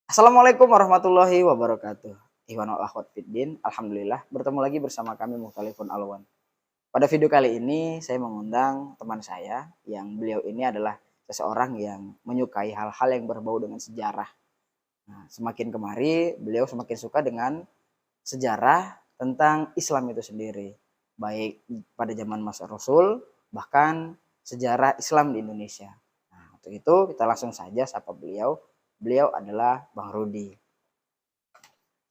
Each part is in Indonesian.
Assalamualaikum warahmatullahi wabarakatuh. Ikhwan wal akhwat fiddin, alhamdulillah bertemu lagi bersama kami Mukhtalifun Alwan. Pada video kali ini saya mengundang teman saya yang beliau ini adalah seseorang yang menyukai hal-hal yang berbau dengan sejarah. Nah, semakin kemari beliau semakin suka dengan sejarah tentang Islam itu sendiri, baik pada zaman masa Rasul bahkan sejarah Islam di Indonesia. Nah, untuk itu kita langsung saja sapa beliau. Beliau adalah Bang Rudi.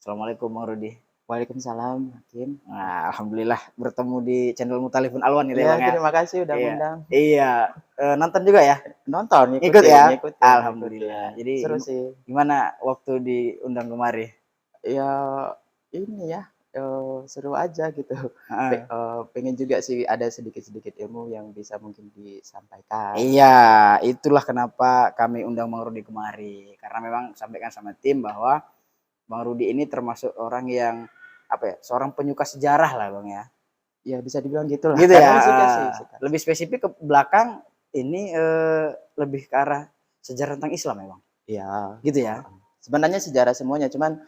Assalamualaikum Bang Rudi. Waalaikumsalam, Hakim. Nah, alhamdulillah bertemu di channel Mutalifun Alwan gitu ya Iya, Bang ya. terima kasih udah Iya. ngundang. Iya. Nonton juga ya? Nonton, Ikut ngikutin, ya? ngikutin, Alhamdulillah. ngikutin. Jadi Seru sih. gimana waktu diundang kemari? Ya, ini ya, seru aja gitu. Heeh. Pengen juga sih ada sedikit-sedikit ilmu yang bisa mungkin disampaikan. Iya, itulah kenapa kami undang Bang Rudi kemari. Karena memang sampaikan sama tim bahwa Bang Rudi ini termasuk orang yang apa ya, seorang penyuka sejarah lah Bang ya. Ya bisa dibilang gitulah. Gitu ya. Suka sih, suka. Lebih spesifik ke belakang ini lebih ke arah sejarah tentang Islam ya Bang. Iya. Gitu ya. Sebenarnya sejarah semuanya, cuman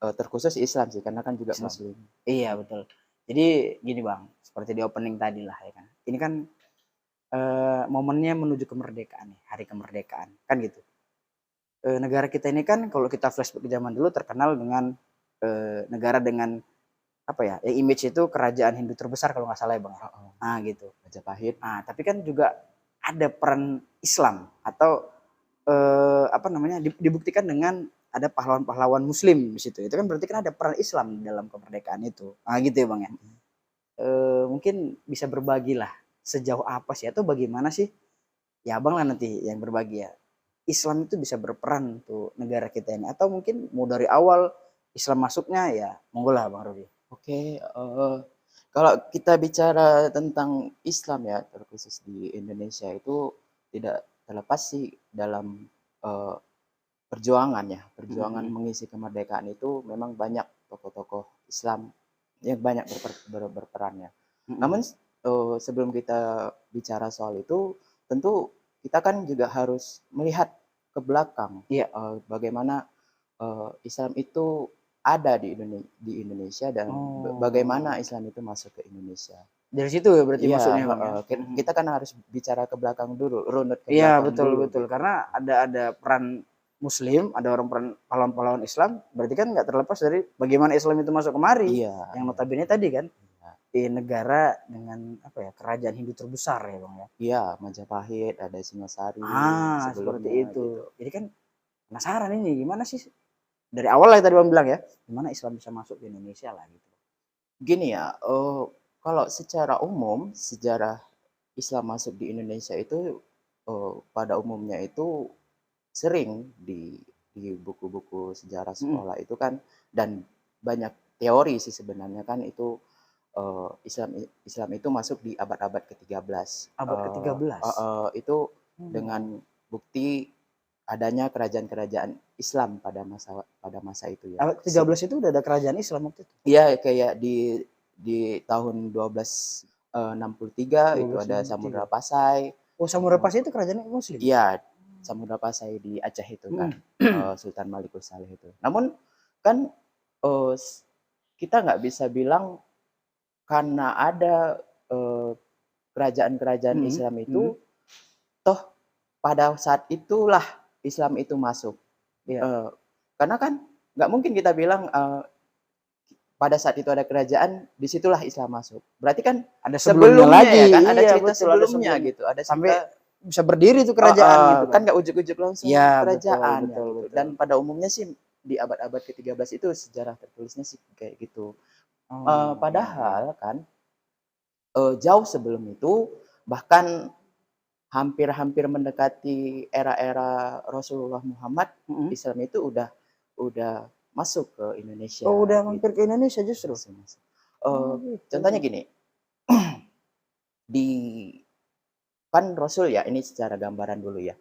terkhusus Islam sih, karena kan juga Islam. Muslim. Iya betul. Jadi gini Bang, seperti di opening tadi lah ya kan. Ini kan momennya menuju kemerdekaan nih, hari kemerdekaan kan gitu. Negara kita ini kan kalau kita flashback ke zaman dulu terkenal dengan negara dengan apa ya, image itu kerajaan Hindu terbesar kalau nggak salah ya Bang. Nah gitu. Majapahit. Nah tapi kan juga ada peran Islam atau apa namanya dibuktikan dengan ada pahlawan-pahlawan Muslim di situ. Itu kan berarti kan ada peran Islam dalam kemerdekaan itu. Nah gitu ya Bang ya. Mungkin bisa berbagi lah sejauh apa sih atau bagaimana sih? Ya Abang lah nanti yang berbagi ya. Islam itu bisa berperan untuk negara kita ini atau mungkin mau dari awal Islam masuknya ya monggo lah Bang Rudi. Oke, kalau kita bicara tentang Islam ya, terkhusus di Indonesia itu tidak terlepas sih dalam perjuangan ya, perjuangan mengisi kemerdekaan itu memang banyak tokoh-tokoh Islam yang banyak berperan ya. Namun sebelum kita bicara soal itu, tentu kita kan juga harus melihat ke belakang, Iya. bagaimana Islam itu ada di Indonesia dan bagaimana Islam itu masuk ke Indonesia. Dari situ ya berarti Iya, maksudnya Bang ya. kita kan harus bicara ke belakang dulu, runut ke Iya belakang betul dulu betul gitu. karena ada peran Muslim, ada orang peran pahlawan-pahlawan Islam, berarti kan nggak terlepas dari bagaimana Islam itu masuk kemari. Iya, Yang notabene tadi kan iya. di negara dengan apa ya kerajaan Hindu terbesar ya Bang ya. Iya, Majapahit, ada Singasari Seperti sebelumnya itu. gitu. Jadi kan penasaran ini gimana sih dari awal lah tadi Bang bilang ya, gimana Islam bisa masuk ke Indonesia lah gitu. Gini ya, kalau secara umum sejarah Islam masuk di Indonesia itu pada umumnya itu sering di buku-buku sejarah sekolah itu kan, dan banyak teori sih sebenarnya kan itu Islam itu masuk di abad-abad ke-13. Abad ke-13. Itu dengan bukti adanya kerajaan-kerajaan Islam pada masa itu ya. Abad ke-13 itu udah ada kerajaan Islam waktu itu. Iya, kayak di tahun 1263 itu ada 1263. Samudra Pasai. Oh, Samudra Pasai itu kerajaan Muslim. Iya, Samudra Pasai di Aceh itu kan, Sultan Malikus Saleh itu. Namun kan kita nggak bisa bilang karena ada kerajaan-kerajaan Islam itu, toh pada saat itulah Islam itu masuk. Karena kan nggak mungkin kita bilang pada saat itu ada kerajaan, disitulah Islam masuk. Berarti kan ada sebelumnya lagi ya kan, ada iya, cerita betul, sebelumnya ada gitu, ada sampai cerita bisa berdiri tuh kerajaan gitu kan nggak ujuk-ujuk langsung ya, kerajaan betul, ya gitu. betul. Dan pada umumnya sih di abad-abad ke-13 itu sejarah tertulisnya sih kayak gitu. Padahal kan jauh sebelum itu, bahkan hampir-hampir mendekati era-era Rasulullah Muhammad, Islam itu udah masuk ke Indonesia. Oh, udah gitu. mampir ke Indonesia justru. Gitu. Contohnya gini, kan Rasul ya, ini secara gambaran dulu ya.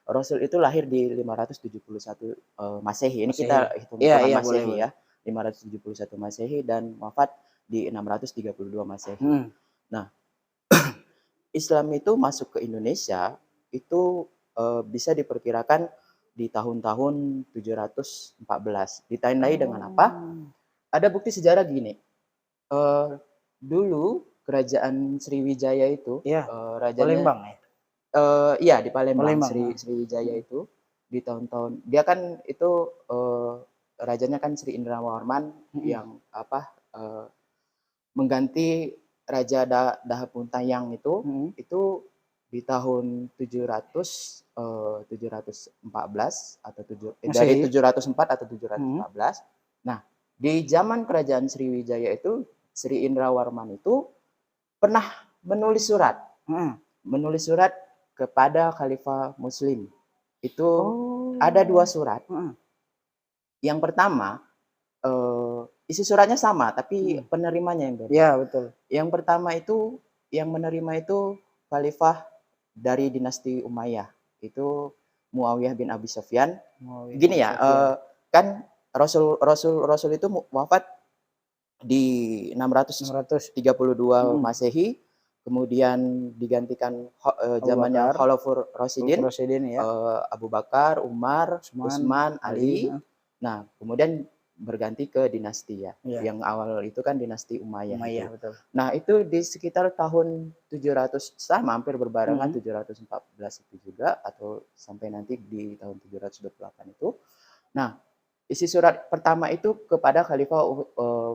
Rasul itu lahir di 571 Masehi. Ini kita hitung hitungan Masehi ya. 571 Masehi dan wafat di 632 Masehi. Nah, Islam itu masuk ke Indonesia itu bisa diperkirakan di tahun-tahun 714. Ditandai dengan apa? Ada bukti sejarah gini. Dulu kerajaan Sriwijaya itu Iya, rajanya Palembang ya. iya di Palembang, Palembang. Sriwijaya itu di tahun-tahun dia kan itu rajanya kan Sri Indrawarman yang apa mengganti Raja Dahapuntayang itu di tahun 714 atau dari Masehi. 704 atau 714. Nah, di zaman kerajaan Sriwijaya itu Sri Indrawarman itu pernah menulis surat kepada Khalifah Muslim. Itu ada 2 surat. Yang pertama isi suratnya sama, tapi penerimanya yang beda. Iya, betul. Yang pertama itu, yang menerima itu Khalifah dari dinasti Umayyah. Itu Muawiyah bin Abi Sufyan. Gini ya, kan Rasul itu wafat di 632 Masehi, kemudian digantikan zamannya Khalifur Rasyidin, ya. Abu Bakar, Umar, Utsman, Ali. Nah, kemudian berganti ke dinasti ya. Yang awal itu kan dinasti Umayyah. Gitu. Betul. Nah, itu di sekitar tahun 700 sama hampir berbarengan 714 itu juga atau sampai nanti di tahun 728 itu. Nah, isi surat pertama itu kepada Khalifah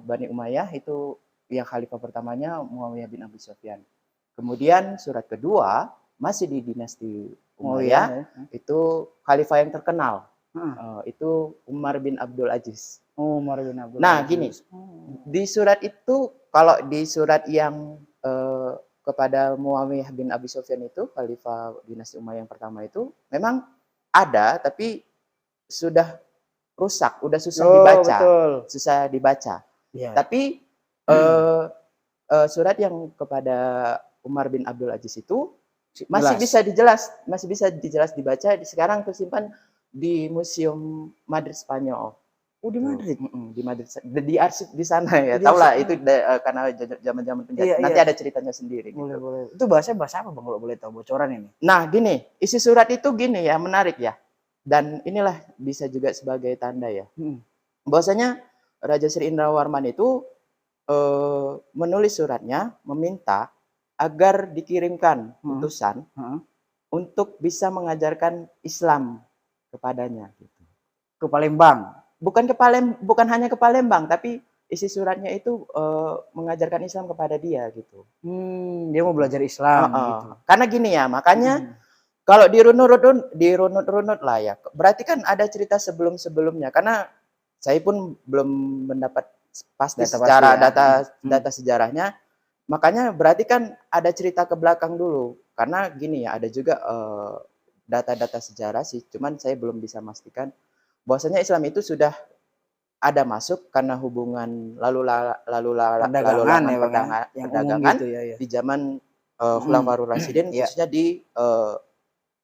Bani Umayyah itu yang khalifah pertamanya Muawiyah bin Abi Sufyan. Kemudian surat kedua masih di dinasti Umayyah itu khalifah yang terkenal. Itu Umar bin Abdul Aziz. Nah, gini. Di surat itu kalau di surat yang kepada Muawiyah bin Abi Sufyan itu khalifah dinasti Umayyah yang pertama itu memang ada tapi sudah rusak, udah susah dibaca. Betul. Susah dibaca. Tapi surat yang kepada Umar bin Abdul Aziz itu masih bisa dijelas dibaca. Sekarang tersimpan di Museum Madrid Spanyol. Di Madrid. Di Madrid, di arsip di sana ya. Tahu lah itu karena zaman-zaman penjajah. Nanti ada ceritanya sendiri. Boleh. Itu bahasa apa Bang kalau boleh tahu bocoran ini? Nah, gini, isi surat itu gini ya, menarik ya. Dan inilah bisa juga sebagai tanda ya. Bahwasanya Raja Sri Indrawarman itu menulis suratnya meminta agar dikirimkan utusan untuk bisa mengajarkan Islam kepadanya gitu. Ke Palembang. Bukan hanya ke Palembang, tapi isi suratnya itu mengajarkan Islam kepada dia gitu. Dia mau belajar Islam gitu. Karena gini ya, makanya kalau dirunut lah ya. Berarti kan ada cerita sebelum-sebelumnya. Karena saya pun belum mendapat pasti secara data sejarahnya. Makanya berarti kan ada cerita ke belakang dulu. Karena gini ya, ada juga data-data sejarah sih. Cuman saya belum bisa memastikan bahwasanya Islam itu sudah ada masuk karena hubungan perdagangan gitu, ya. Di zaman Khulafaur Rasyidin, khususnya di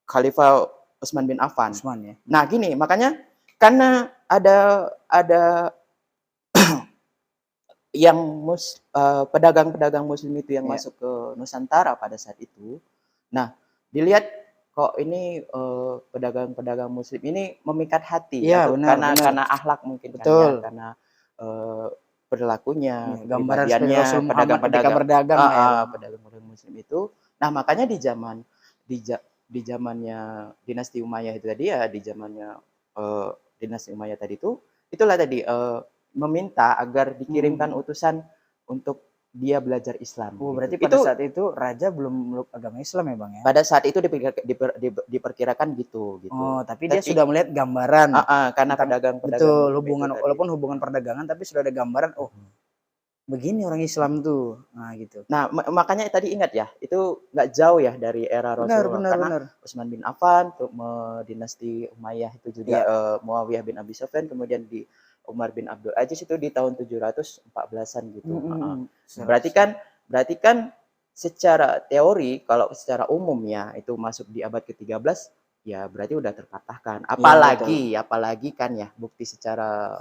Khalifah Utsman bin Affan. Ya. Nah, gini, makanya karena ada yang pedagang-pedagang Muslim itu yang masuk ke Nusantara pada saat itu. Nah, dilihat kok ini pedagang-pedagang Muslim ini memikat hati karena akhlak mungkin kan ya, karena perilakunya, gambaran pedagang-pedagang Muslim itu. Nah, makanya di zamannya dinasti Umayyah itu tadi ya, di zamannya dinasti Umayyah tadi itulah tadi meminta agar dikirimkan utusan untuk dia belajar Islam. Berarti pada saat itu raja belum meluk agama Islam ya Bang ya? Pada saat itu diperkirakan gitu. Tapi dia sudah melihat gambaran. Karena pedagang. Betul, walaupun hubungan perdagangan, tapi sudah ada gambaran. Begini orang Islam tuh. Nah gitu. Nah, makanya tadi ingat ya, itu nggak jauh ya dari era Rasulullah. Karena Utsman bin Affan, dinasti Umayyah itu juga Muawiyah bin Abi Sufyan, kemudian di Umar bin Abdul Aziz itu di tahun 714-an gitu. Berarti kan secara teori, kalau secara umum ya itu masuk di abad ke-13, ya berarti udah terpatahkan. Apalagi kan ya bukti secara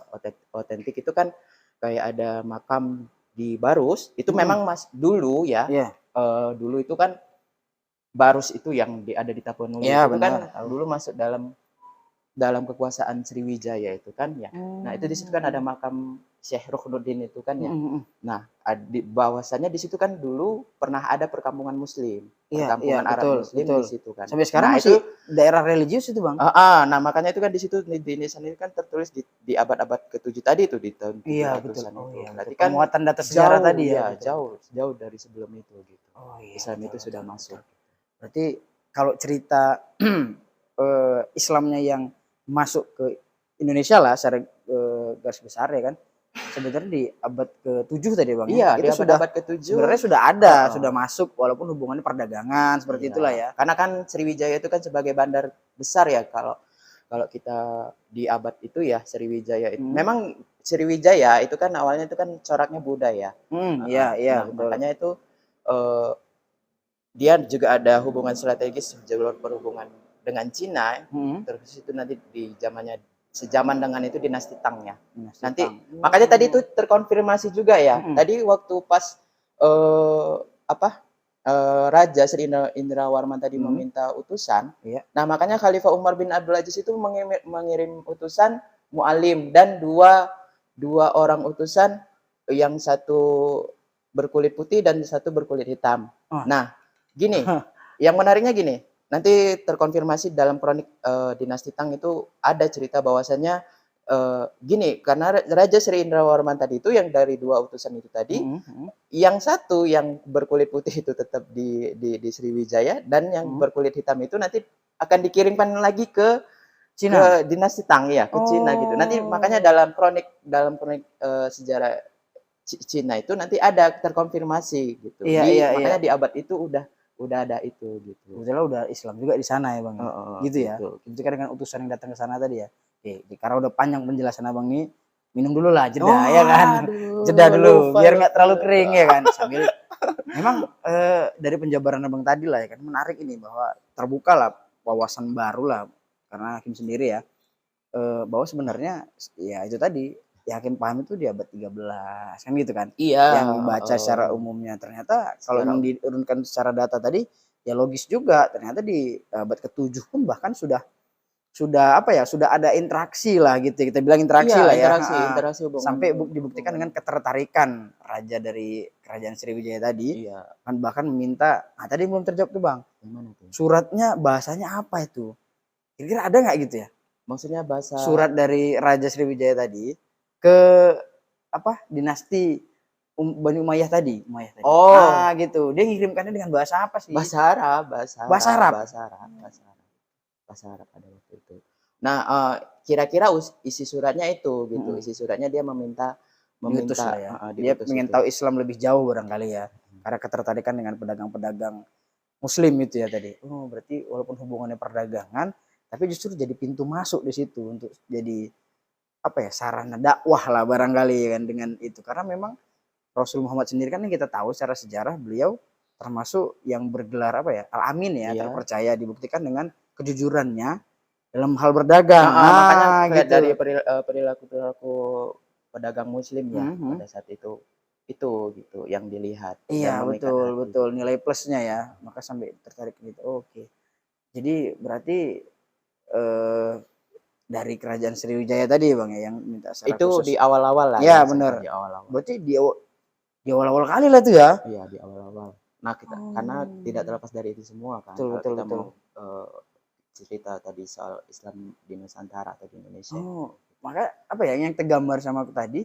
otentik itu kan kayak ada makam di Barus, itu memang dulu ya. Dulu itu kan Barus itu yang ada di Tapanuli itu kan dulu masuk dalam dalam kekuasaan Sriwijaya itu kan ya. Nah, itu di situ kan ada Hmm. makam Syekh Ruknuddin itu kan ya. Mm-mm. Nah, di bahwasanya di situ kan dulu pernah ada perkampungan Muslim, Iya, iya, perkampungan Arab betul, Muslim betul. di situ kan. Sampai sekarang Nah, masih itu daerah religius itu, Bang. nah makanya itu kan di situ di nisan itu kan tertulis di abad-abad ke-7 tadi itu di tahun Iya, betul. 700-an Oh itu. iya, betul. Berarti kan Penguatan data sejarah jauh tadi ya, ya, betul, betul. jauh dari sebelum itu gitu. Oh iya, Islam betul, itu sudah betul, masuk. betul. Berarti kalau cerita Islamnya yang masuk ke Indonesia lah secara garis besar ya kan, sebenarnya di abad ke-7 tadi Bang ya, Iya, di itu sudah abad-abad ke-7. sebenarnya sudah ada, Heeh. sudah masuk walaupun hubungannya perdagangan seperti itulah Iya, ya. karena kan Sriwijaya itu kan sebagai bandar besar ya kalau kalau kita di abad itu ya Sriwijaya itu. Hmm. Memang Sriwijaya itu kan awalnya itu kan coraknya Buddha ya. Iya, iya, Nah, betul. makanya itu eh, dia juga ada hubungan strategis jalur perhubungan dengan Cina. Hmm. Terus itu nanti di zamannya sejaman dengan itu dinasti Tang ya. Nanti Tang. makanya tadi itu terkonfirmasi juga ya. Hmm. Tadi waktu pas apa Raja Sri Indrawarman tadi meminta utusan. Iya. Nah, makanya Khalifah Umar bin Abdul Aziz itu mengirim utusan Mu'alim dan dua orang utusan, yang satu berkulit putih dan satu berkulit hitam. Oh. Nah, gini, yang menariknya gini, nanti terkonfirmasi dalam kronik dinasti Tang itu ada cerita bahwasannya gini, karena Raja Sri Indrawarman tadi itu yang dari dua utusan itu tadi, yang satu yang berkulit putih itu tetap di Sriwijaya dan yang berkulit hitam itu nanti akan dikirimkan lagi ke Cina. dinasti Tang ya, ke Cina gitu. Nanti makanya dalam kronik sejarah Cina itu nanti ada terkonfirmasi gitu. Iya, iya, Makanya iya. di abad itu udah ada itu gitu. Kebetulan udah Islam juga di sana ya Bang. Gitu ya. Gitu. Itu kan dengan utusan yang datang ke sana tadi ya. Oke, karena udah panjang penjelasan Abang nih, minum dulu lah jeda ya kan. Jeda dulu biar nggak terlalu kering ya kan. Sambil memang dari penjabaran Abang tadi lah ya kan menarik ini bahwa terbuka lah wawasan baru lah karena Hakim sendiri ya. Bahwa sebenarnya ya itu tadi ya Hakim paham itu di abad 13 kan gitu kan. Iya. Yang baca secara umumnya ternyata kalau memang diurunkan secara data tadi ya logis juga ternyata di abad ke-7 pun bahkan sudah apa ya sudah ada interaksi lah gitu kita bilang interaksi iya, lah ya interaksi hubungan, sampai dibuktikan dengan ketertarikan raja dari kerajaan Sriwijaya tadi iya. kan bahkan meminta tadi belum terjawab tuh Bang Gimana tuh? suratnya bahasanya apa itu kira-kira ada nggak gitu ya Maksudnya bahasa surat dari Raja Sriwijaya tadi ke apa dinasti Bani Umayyah tadi. Oh, gitu. Dia ngirimkannya dengan bahasa apa sih? bahasa Arab, Bahasa Arab. Bahasa Arab pada waktu itu. Nah, kira-kira isi suratnya itu gitu. Isi suratnya dia meminta Diutus lah ya. Dia diutus ingin itu. tahu Islam lebih jauh barangkali ya. Karena ketertarikan dengan pedagang-pedagang Muslim itu ya tadi. Oh, berarti walaupun hubungannya perdagangan, tapi justru jadi pintu masuk di situ untuk jadi apa ya sarana dakwah lah barangkali ya kan dengan itu. Karena memang Rasul Muhammad sendiri kan yang kita tahu secara sejarah beliau termasuk yang bergelar apa ya al-amin ya, terpercaya dibuktikan dengan kejujurannya dalam hal berdagang. Makanya gitu. dari perilaku pedagang Muslim ya pada saat itu gitu yang dilihat. Iya betul nilai plusnya ya, maka sampai tertarik gitu. Oke. Jadi berarti dari kerajaan Sriwijaya tadi Bang ya yang minta secara itu khusus. di awal-awal lah. Iya benar. Di awal-awal. Berarti di awal-awal kali lah itu ya. Iya di awal-awal. Nah kita karena tidak terlepas dari itu semua kan. Betul, kalau kita mau cerita tadi soal Islam di Nusantara atau di Indonesia. Maka apa ya yang tergambar sama aku tadi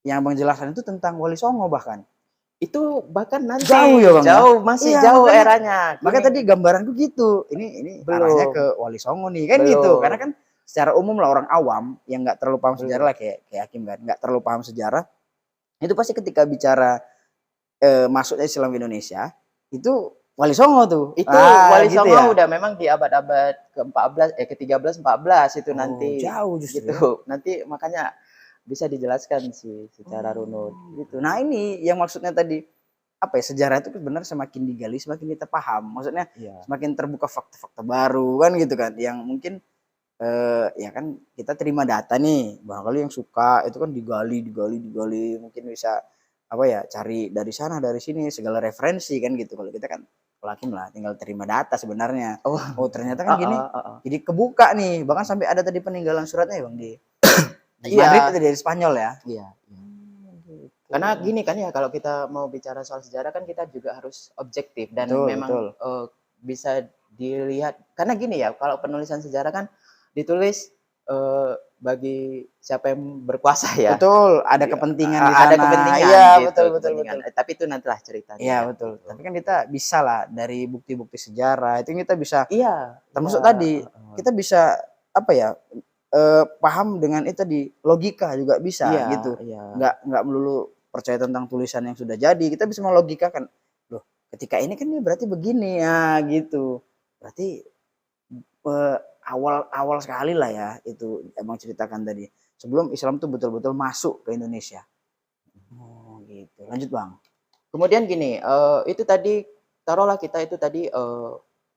yang Abang jelaskan itu tentang Wali Songo bahkan. Itu bahkan nanti jauh ya Bang. Jauh, masih jauh makanya, eranya. Makanya tadi gambaranku gitu. Ini arahnya ke Wali Songo nih kan gitu. Karena kan secara umum lah orang awam yang nggak terlalu paham sejarah lah kayak Hakim kan, nggak terlalu paham sejarah. Itu pasti ketika bicara masuknya Islam ke Indonesia itu Wali Songo tuh. Itu Wali gitu Songo ya? udah memang di abad-abad ke-14 ke-13 14 itu nanti. Jauh justru. Gitu. Nanti makanya bisa dijelaskan sih secara runut gitu. Nah, ini yang maksudnya tadi apa ya sejarah itu benar semakin digali semakin kita paham. Maksudnya semakin terbuka fakta-fakta baru kan gitu kan yang mungkin ya kan kita terima data nih barangkali yang suka itu kan digali mungkin bisa apa ya, cari dari sana dari sini segala referensi kan gitu. Kalau kita kan kalau hakim lah tinggal terima data sebenarnya. Oh, Oh ternyata kan gini, heeh. jadi kebuka nih, bahkan sampai ada tadi peninggalan suratnya ya Bang di Madrid Iya, itu dari Spanyol ya. iya, iya. Gitu. Karena gini kan ya, kalau kita mau bicara soal sejarah kan kita juga harus objektif dan Betul, betul. memang bisa dilihat karena gini ya, kalau penulisan sejarah kan ditulis bagi siapa yang berkuasa ya. Betul, ada kepentingan di Ada sana. kepentingan Iya, gitu, betul, betul, kepentingan. betul. Tapi itu nantilah ceritanya Iya, ya betul. gitu. Tapi kan kita bisa lah dari bukti-bukti sejarah itu kita bisa Iya, iya, termasuk tadi heeh. kita bisa apa ya, paham dengan itu di logika juga bisa Iya, gitu. iya. Nggak melulu percaya tentang tulisan yang sudah jadi, kita bisa melogikakan, loh ketika ini kan ini berarti begini, ya gitu. Berarti, awal sekali lah ya itu Abang ceritakan tadi, sebelum Islam tuh betul-betul masuk ke Indonesia. Oh gitu, lanjut Bang. Kemudian gini, itu tadi taruhlah kita itu tadi,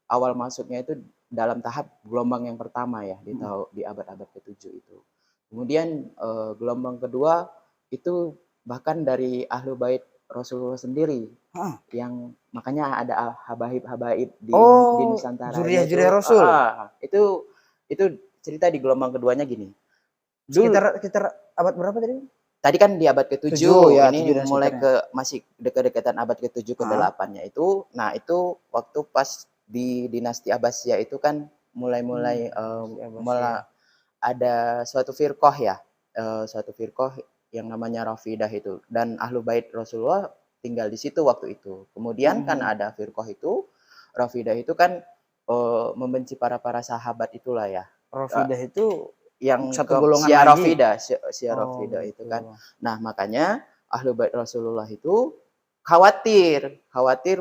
awal masuknya itu dalam tahap gelombang yang pertama ya Mhm. di abad-abad ke-7 itu. Kemudian, gelombang kedua itu bahkan dari Ahlul Bait Rasulullah sendiri, Heeh. yang makanya ada habaib-habaib di Oh, Nusantara ini Zuriyah-Zuriyah itu Rasul? itu cerita di gelombang keduanya gini, dulu Sekitar sekitar abad berapa tadi? tadi kan di abad 7 ke-7, ya, ini 7 dan mulai sekitarnya. masih dekat-dekatan abad ke-7 Heeh. ke-8-nya itu. Nah, itu waktu pas di dinasti Abbasiyah itu kan mulai-mulai Si Abbasiyah. ada suatu firqah ya, suatu firqah yang namanya Rafidah itu dan Ahlu Bait Rasulullah tinggal di situ waktu itu. Mhm, Kemudian kan mhm. ada firqah itu, Rafidah itu kan membenci para sahabat itulah ya. Eee, Rafidah itu yang satu ke golongan Syiah lagi? Rafidah, Syiah Oh Rafidah itu gitu. kan. Nah, makanya Ahlul Bait Rasulullah itu khawatir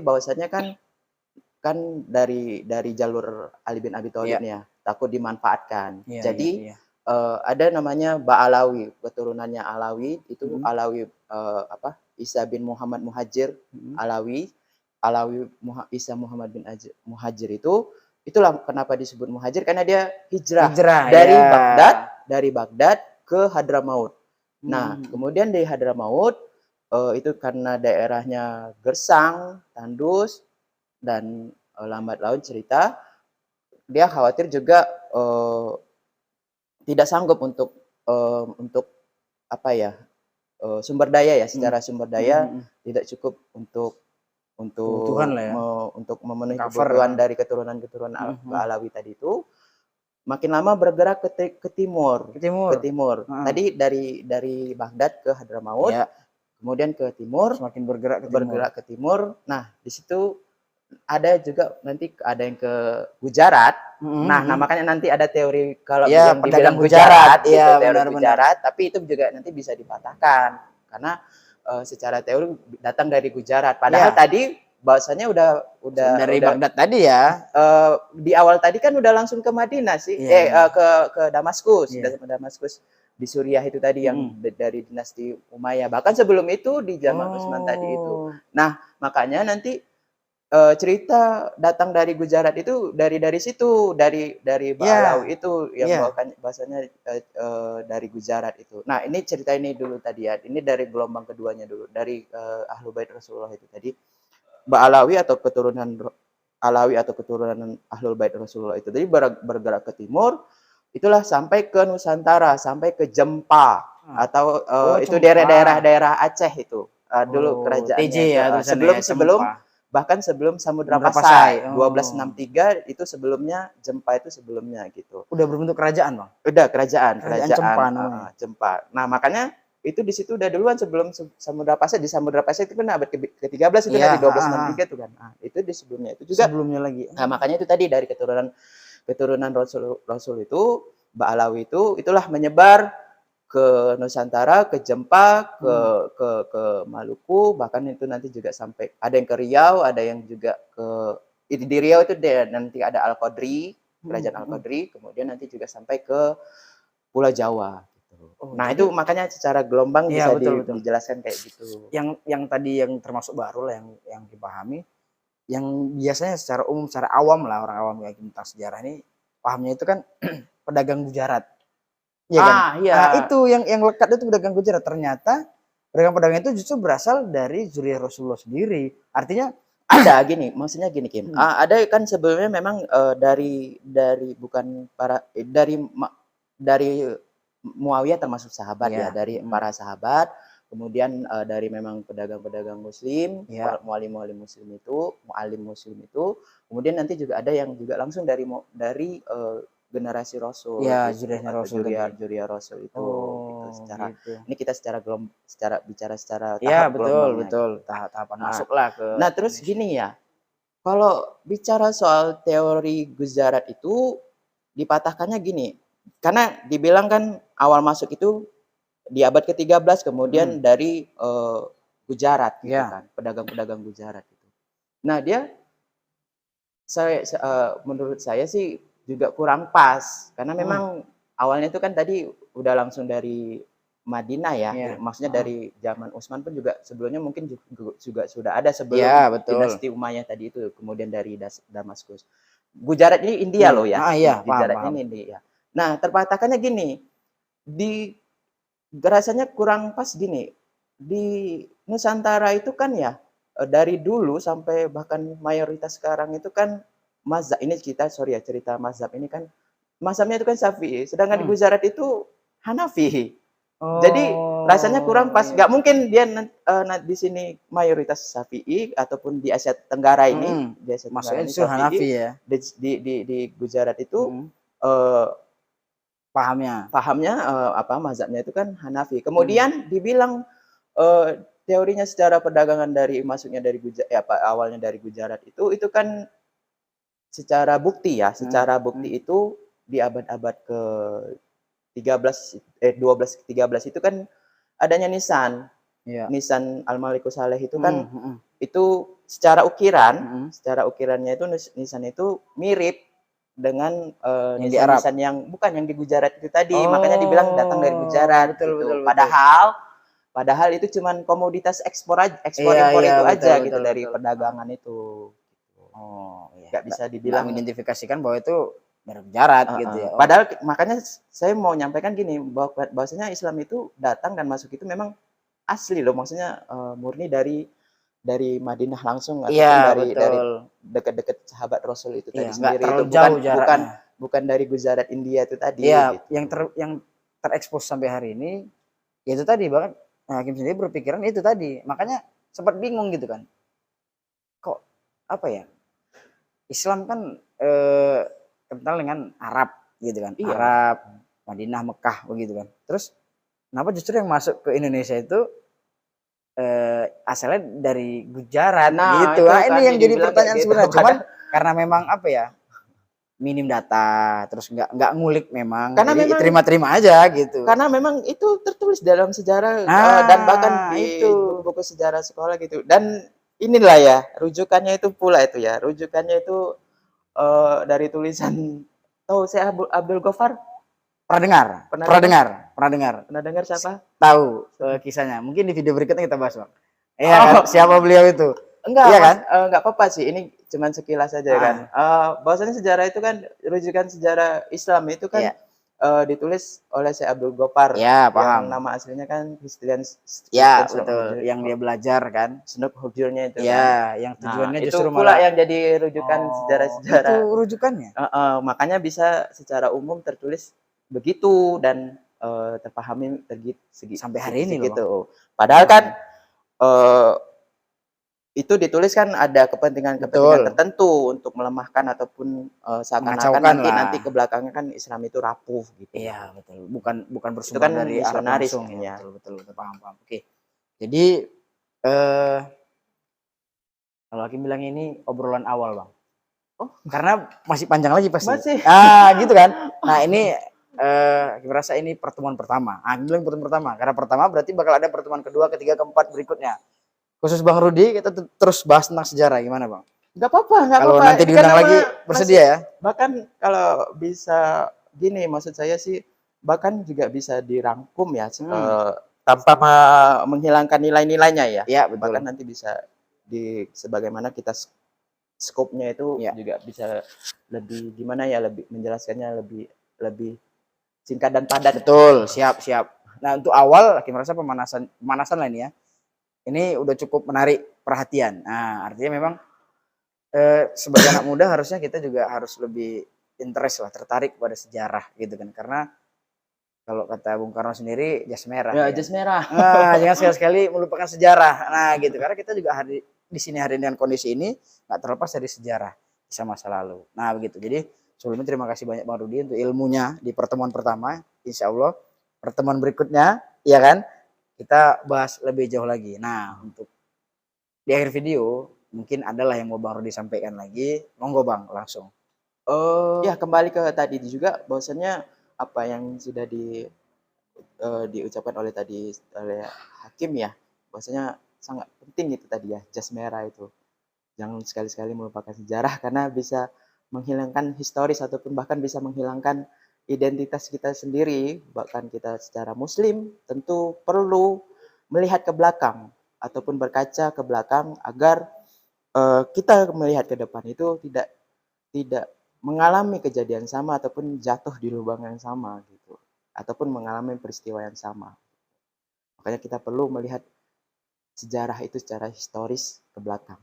bahwasanya kan dari jalur Ali bin Abi Thalib Iya, nih ya, takut dimanfaatkan. iya, iya, Jadi iya. ada namanya Ba'alawi, keturunannya Alawi itu Mhm, Alawi Isa bin Muhammad Muhajir mhm. Alawi, Isa Muhammad bin Muhajir itu itulah kenapa disebut Muhajir karena dia hijrah Hijrah, ya. dari Baghdad ke Hadramaut. Mhm, Nah, mhm. kemudian dari Hadramaut itu karena daerahnya gersang, tandus dan lambat laun cerita dia khawatir juga tidak sanggup untuk apa ya, sumber daya ya, Mhm, secara sumber mhm, daya mhm. tidak cukup Kebutuhan lah ya, untuk memenuhi cover, kebutuhan heeh. dari keturunan-keturunan Mhm, mhm. Alawi tadi itu, makin lama bergerak ke timur Ke ke timur? timur. Heeh. Tadi dari Baghdad ke Hadramaut, Iya, kemudian ke timur, semakin bergerak ke timur. bergerak ke timur. Nah, di situ ada juga nanti ada yang ke Gujarat. Mhm, Nah, mhm. makanya nanti ada teori kalau Iya, yang pedagang dibilang Gujarat. Gujarat Iya, gitu, teori benar, benar. Gujarat, tapi itu juga nanti bisa dipatahkan karena secara teori datang dari Gujarat. Padahal Iya, tadi bahwasanya dari Baghdad tadi ya. di awal tadi kan udah langsung ke Madinah sih, Iya, benar. ke Damaskus, Iya. Damaskus di Suriah itu tadi yang Mhm. dari dinasti Umayyah. Bahkan sebelum itu di zaman Utsman tadi itu. Oh. Nah, makanya nanti cerita datang dari Gujarat itu dari situ, dari Iya, Ba'alawi itu yang iya. bawakan bahasanya dari Gujarat itu. Nah, ini cerita ini dulu tadi ya. Ini dari gelombang keduanya dulu, dari Ahlul Bait Rasulullah itu tadi. Ba'alawi atau keturunan Alawi atau keturunan Ahlul Bait Rasulullah itu tadi bergerak ke timur, itulah sampai ke Nusantara, sampai ke Jempa Heeh. atau Oh, itu Cempa. daerah Aceh itu. Dulu Oh, TJ kerajaannya itu ya tulisannya sebelum ya, sebelum Cempa. bahkan sebelum Samudra Samudra Pasai. Pasai Oh. 1263 itu sebelumnya Jempa itu sebelumnya gitu. Udah berbentuk kerajaan, Bang? Udah Kerajaan Cempa namanya? Jempa. Nah, makanya itu di situ udah duluan sebelum Samudra Pasai. Di Samudra Pasai itu kan abad ke-13 itu Iya, nanti heeh, heeh. 1263 tuh kan. Nah, itu di sebelumnya itu juga. Sebelumnya lagi. Nah, Oh. makanya itu tadi dari keturunan keturunan Rasul itu Ba'alawi itu itulah menyebar ke Nusantara, ke Jempa, Mhm, ke Maluku, bahkan itu nanti juga sampai ada yang ke Riau, ada yang juga ke di Riau itu nanti ada Al-Qadri, mhm, Kerajaan mhm. Al-Qadri, kemudian nanti juga sampai ke Pulau Jawa gitu. Oh, Nah, itu jadi makanya secara gelombang iya, bisa betul, betul. dijelaskan kayak gitu. Yang tadi yang termasuk baru lah yang dipahami, yang biasanya secara umum, secara awam lah, orang awam yang tentang sejarah ini pahamnya itu kan pedagang Gujarat, iya kan? Ah, Nah iya. itu yang lekat itu pedagang Gujarat, ternyata Pedagang-pedagang itu justru berasal dari zuriyah Rasulullah sendiri. Artinya Ada gini, maksudnya gini Kim, hmm, ada kan sebelumnya memang dari bukan para dari Muawiyah termasuk sahabat ya, ya, dari para sahabat, kemudian dari memang pedagang-pedagang Muslim, ya, mualim Muslim itu, kemudian nanti juga ada yang juga langsung dari generasi Rasul ya gitu, zuriyahnya atau Rasul tadi. juriah Rasul itu gitu. Oh, Secara gitu. ini kita bicara secara Ya, tahap betul, gelombangnya betul. gitu. Tahapan Nah, masuklah ke nah terus Indonesia. gini ya, kalau bicara soal teori Gujarat itu dipatahkannya gini, karena dibilang kan awal masuk itu di abad ke-13 Hmm, kemudian dari Gujarat gitu ya, kan, pedagang-pedagang Gujarat itu. Nah, menurut saya sih juga kurang pas karena hmm, memang awalnya itu kan tadi udah langsung dari Madinah ya, ya, maksudnya heeh. dari zaman Utsman pun juga sebelumnya mungkin juga sudah ada sebelum Ya, betul. dinasti Umayyah tadi itu, kemudian dari Damaskus. Gujarat ini India Iya, loh ya, iya, paham, Gujarat paham. ini India. Nah, terpatahkannya gini, di rasanya kurang pas gini, di Nusantara itu kan ya dari dulu sampai bahkan mayoritas sekarang itu kan mazhab ini cerita mazhab ini kan mazhabnya itu kan Syafi'i, sedangkan di Hmm. Gujarat itu Hanafi. Jadi rasanya kurang Oh, pas. iya. Nggak mungkin dia di sini mayoritas Syafi'i ataupun di Asia Tenggara ini, Hmm. di Asia Tenggara Masuknya ini justru Syafi'i, Hanafi ya. di Gujarat itu Hmm. eh, Pahamnya. pahamnya mazhabnya itu kan Hanafi. Hmm. Kemudian dibilang teorinya secara perdagangan dari masuknya dari awalnya dari Gujarat itu kan Hmm. secara bukti Hmm. itu di abad-abad ke 13 12 13 itu kan adanya Iya. Nisan Al-Malikus Saleh itu Hmm. kan Hmm. itu Hmm. secara ukirannya itu nisan itu mirip dengan Yang di Arab. nisan-nisan yang bukan yang di Gujarat itu tadi. Makanya dibilang datang dari Oh, Gujarat betul, betul, gitu. betul. Padahal itu cuman komoditas ekspor Iya, impor iya, itu betul, aja gitu betul, dari betul. perdagangan itu. Gitu. Oh, iya. Nggak bisa Nggak dibilang mengidentifikasikan bahwa itu merek Jarat gitu ya. Oh, padahal makanya saya mau nyampaikan gini bahwasanya Islam itu datang dan masuk itu memang asli loh, maksudnya murni dari Madinah langsung iya, ataupun dari betul. dekat-dekat sahabat Rasul itu Iya, tadi nggak sendiri itu terlalu bukan jauh bukan jaraknya. bukan dari Gujarat India itu Iya, tadi gitu. yang terekspos sampai hari ini ya itu tadi, bahkan Hakim sendiri berpikiran itu tadi. Makanya sempat bingung gitu kan. Kok apa ya? Islam kan kental dengan Arab gitu kan. Iya. Arab, Madinah, Mekah begitu kan. Terus kenapa justru yang masuk ke Indonesia itu asalnya dari Gujarat Nah, gitu. itu Nah, kan ini yang jadi dibilang kayak pertanyaan gitu sebenarnya. Cuman padahal karena memang apa ya? Minim data, terus nggak ngulik memang. karena Jadi memang terima-terima aja gitu. karena memang itu tertulis dalam sejarah dan bahkan Nah, itu. di buku-buku sejarah sekolah gitu. Dan inilah ya rujukannya itu pula itu ya. Rujukannya itu dari tulisan tahu saya Abdul Ghaffar Pernah dengar? pernah Pernah dengar? dengar? Pernah dengar? Pernah dengar siapa? Tahu kisahnya. Mungkin di video berikutnya kita bahas, Bang. Iya kan? Oh, Siapa beliau itu? enggak, Iya Mas, kan? enggak apa-apa sih. Ini cuman sekilas saja kan. Ah, Bahwasanya sejarah itu kan rujukan sejarah Islam itu kan iya. ditulis oleh Syekh Abdul Ghaffar Ya, yang paham. nama aslinya kan Christian Ya, Christian betul. Yang dia belajar kan. Snoop Hujurnya itu kan. Ya, yang Nah, tujuannya itu justru pula malah yang jadi rujukan oh, itu sejarah-sejarah. rujukannya Makanya bisa secara umum tertulis begitu dan terpahami sampai hari ini loh, Bang. segitu. Padahal kan eh, itu ditulis kan ada kepentingan-kepentingan Betul. tertentu untuk melemahkan ataupun seakan-akan Mengacaukan nanti lah. nanti ke belakangnya kan Islam itu rapuh gitu Iya, loh. betul. Bukan bukan Itu bersumber kan dari Arab misionaris langsung kan ya. ya. Betul, betul, betul. Paham, paham. Oke. Jadi eh kalau Hakim bilang ini obrolan awal, Bang. Oh, Karena masih panjang lagi pasti. masih. Ah, gitu kan. Nah, ini Hakim rasa ini pertemuan pertama. Ah, bilang pertemuan pertama. Karena pertama berarti bakal ada pertemuan kedua, ketiga, keempat berikutnya. Khusus Bang Rudi kita terus bahas tentang sejarah gimana, Bang? Nggak apa-apa, nggak Kalau apa-apa. nanti Ini kan diundang lagi masih bersedia ya? bahkan kalau bisa gini, maksud saya sih bahkan juga bisa dirangkum ya Hmm. tanpa menghilangkan nilai-nilainya ya. Iya, Bahkan betul. nanti bisa sebagaimana kita skopnya itu Iya. juga bisa lebih gimana ya lebih menjelaskannya lebih lebih singkat dan padat. Betul, siap, siap. Nah, untuk awal Hakim merasa pemanasan lah ini ya. Ini udah cukup menarik perhatian. Nah, artinya memang sebagai anak muda harusnya kita juga harus lebih interest lah, tertarik pada sejarah gitu kan. Karena kalau kata Bung Karno sendiri jas merah Ya, ya kan. jas merah. Nah, jangan sekali-sekali melupakan sejarah. Nah, gitu. Karena kita juga di sini hari dengan kondisi ini nggak terlepas dari sejarah kisah masa lalu. Nah, begitu. Jadi sebelumnya terima kasih banyak Bang Rudi untuk ilmunya di pertemuan pertama. Insya Allah pertemuan berikutnya, ya kan, kita bahas lebih jauh lagi. Nah, untuk di akhir video mungkin adalah yang mau Bang Rudi sampaikan lagi. Monggo Bang, langsung. Ya kembali ke tadi juga bahwasannya apa yang sudah diucapkan oleh tadi oleh hakim ya, bahwasanya sangat penting itu tadi ya, jas merah itu. Jangan sekali-sekali melupakan sejarah karena bisa menghilangkan historis ataupun bahkan bisa menghilangkan identitas kita sendiri. Bahkan kita secara muslim tentu perlu melihat ke belakang ataupun berkaca ke belakang agar kita melihat ke depan itu tidak mengalami kejadian sama ataupun jatuh di lubang yang sama gitu ataupun mengalami peristiwa yang sama. Makanya kita perlu melihat sejarah itu secara historis ke belakang.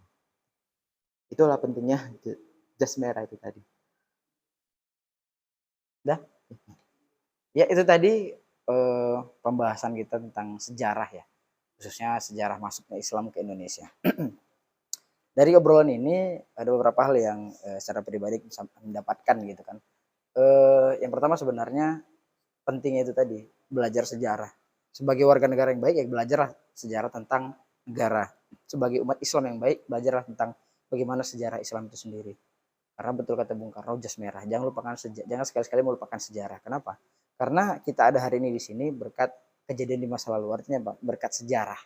Itulah pentingnya jas merah itu tadi. Dah. Ya itu tadi pembahasan kita tentang sejarah ya, khususnya sejarah masuknya Islam ke Indonesia. Dari obrolan ini ada beberapa hal yang secara pribadi bisa mendapatkan gitu kan. Yang pertama sebenarnya pentingnya itu tadi belajar sejarah. Sebagai warga negara yang baik ya belajarlah sejarah tentang negara. Sebagai umat Islam yang baik belajarlah tentang bagaimana sejarah Islam itu sendiri. Karena betul kata Bung Karno jas merah. Jangan sekali-sekali melupakan sejarah. Kenapa? Karena kita ada hari ini di sini berkat kejadian di masa lalu. Artinya berkat sejarah.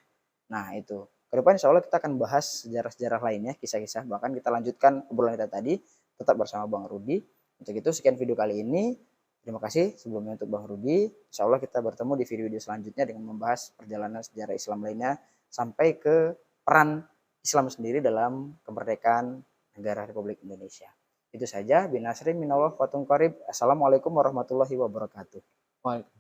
Nah itu. Kedepan insya Allah kita akan bahas sejarah-sejarah lainnya, kisah-kisah. Bahkan kita lanjutkan obrolan kita tadi. Tetap bersama Bang Rudi. Untuk itu sekian video kali ini. Terima kasih sebelumnya untuk Bang Rudi. Insya Allah kita bertemu di video-video selanjutnya dengan membahas perjalanan sejarah Islam lainnya. Sampai ke peran Islam sendiri dalam kemerdekaan negara Republik Indonesia. Itu saja. Binasri minallah wa qarib. Assalamualaikum warahmatullahi wabarakatuh. Waalaikumsalam.